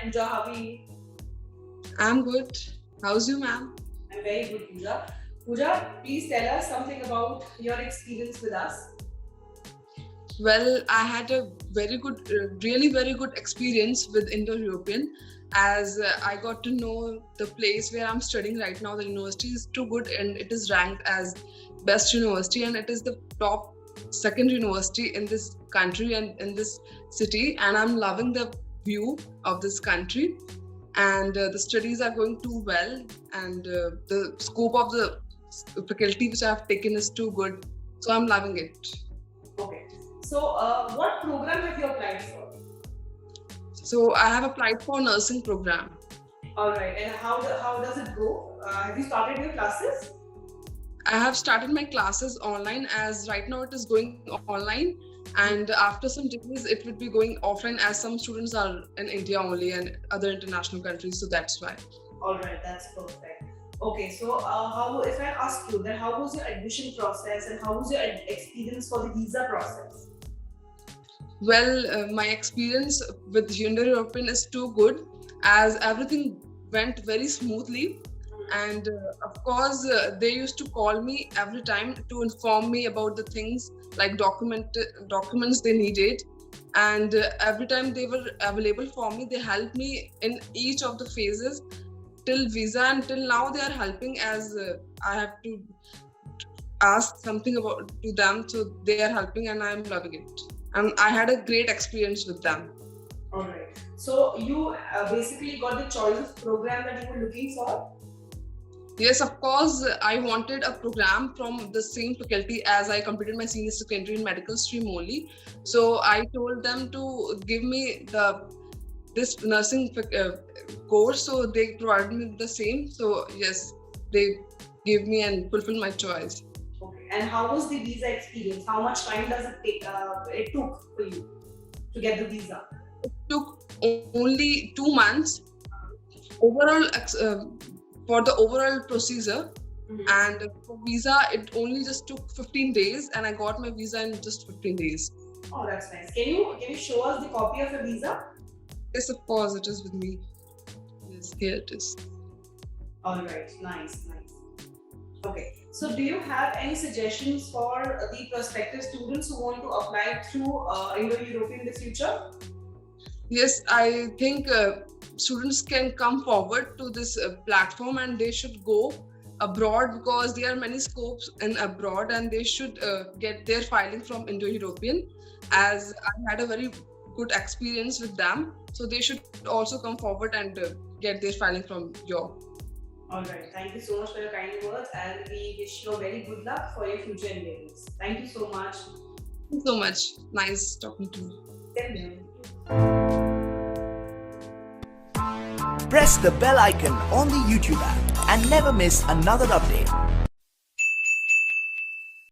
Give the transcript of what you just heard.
Pooja. How are you? I'm good. How's you, ma'am? I'm very good, Pooja. Pooja, please tell us something about your experience with us. Well, I had a very good, really very good experience with Indo-European as I got to know the place where I'm studying right now. The university is too good and it is ranked as best university and it is the top second university in this country and in this city. And I'm loving the view of this country and the studies are going too well and the scope of the faculty which I have taken is too good. So I'm loving it. Okay. So, what program have you applied for? So I have applied for nursing program. All right. And how does it go? Have you started your classes? I have started my classes online as right now it is going online and after some days it would be going offline as some students are in India only and other international countries. So that's why. All right. That's perfect. Okay. So, how if I ask you that how was your admission process and how was your experience for the visa process? Well, my experience with Indo-European is too good as everything went very smoothly. And of course, they used to call me every time to inform me about the things like documents they needed. And every time they were available for me, they helped me in each of the phases till visa. And till now, they are helping as I have to ask something about to them. So they are helping and I'm loving it. And I had a great experience with them. All right. So you basically got the choice of program that you were looking for. Yes, of course, I wanted a program from the same faculty as I completed my senior secondary in medical stream only. So I told them to give me this nursing course. So they provided me the same. So yes, they gave me and fulfilled my choice. Okay. And how was the visa experience? How much time does it take? It took for you to get the visa. It took only 2 months overall for the overall procedure. And for visa, it only just took 15 days, and I got my visa in just 15 days. Oh, that's nice. Can you show us the copy of your visa? Yes, of course, it is with me. Yes, here it is. All right. Nice. Okay. So, do you have any suggestions for the prospective students who want to apply through Indo-European in the future? Yes, I think students can come forward to this platform and they should go abroad because there are many scopes in abroad and they should get their filing from Indo-European as I had a very good experience with them. So they should also come forward and get their filing from your. All right. Thank you so much for your kind words, and we wish you very good luck for your future endeavors. Thank you so much. Thank you so much. Nice talking to you. Same here. Press the bell icon on the YouTube app and never miss another update.